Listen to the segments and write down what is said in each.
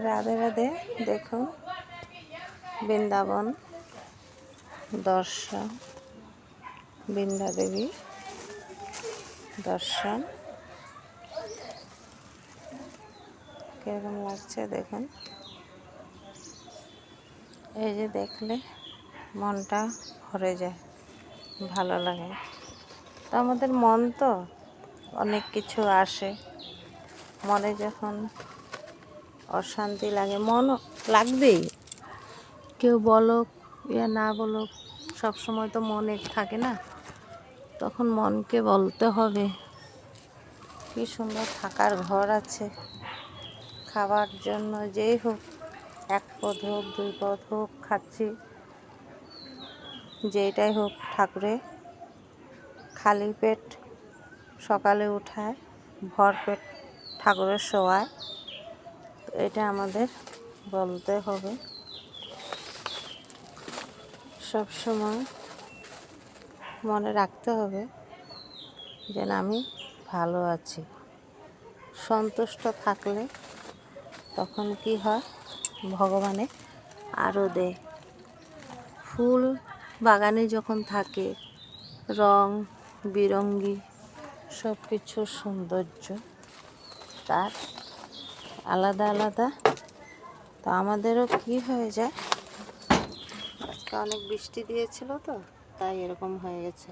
রাধে রাধে। দেখুন বৃন্দাবন দর্শন, বৃন্দা দেবী দর্শন কিরকম লাগছে দেখুন। এই যে দেখলে মনটা ভরে যায়, ভালো লাগে। তো আমাদের মন তো অনেক কিছু আসে, মনে যখন অশান্তি লাগে, মন লাগবেই। কেউ বলুক ইয়া না বলুক, সবসময় তো মনে থাকে না। তখন মনকে বলতে হবে কি সুন্দর থাকার ঘর আছে, খাবার জন্য যেই হোক, এক পদ হোক দুই পদ হোক খাচ্ছি, যেইটাই হোক ঠাকুরে খালি পেট সকালে উঠায়, ভর পেট ঠাকুরের শোয়ায়। তো এটা আমাদের বলতে হবে, সব সময় মনে রাখতে হবে যেন আমি ভালো আছি। সন্তুষ্ট থাকলে তখন কি হয়, ভগবানে আরও দেয়। ফুল বাগানে যখন থাকে, রং বিরঙ্গি সব কিছুর সৌন্দর্য তার আলাদা আলাদা। তো আমাদেরও কি হয়ে যায়, আজকে অনেক বৃষ্টি দিয়েছিল তো তাই এরকম হয়ে গেছে।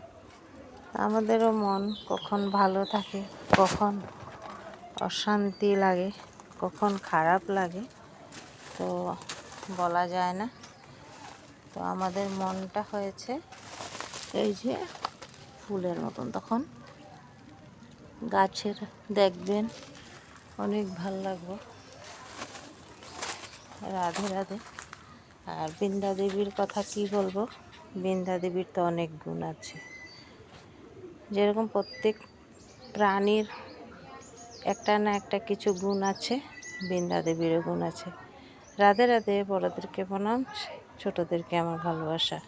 আমাদেরও মন কখন ভালো থাকে, কখন অশান্তি লাগে, কখন খারাপ লাগে, তো বলা যায় না। তো আমাদের মনটা হয়েছে এই যে ফুলের মতন, তখন গাছের দেখবেন অনেক ভালো লাগবে। রাধে রাধে। আর বৃন্দা দেবীর কথা কি বলবো, বৃন্দা দেবীর তো অনেক গুণ আছে। যেরকম প্রত্যেক প্রাণীর একটা না একটা কিছু গুণ আছে, বৃন্দা দেবীরও গুণ আছে। রাধে রাধে। বড়দেরকে প্রণাম, ছোটদেরকে আমার ভালোবাসা।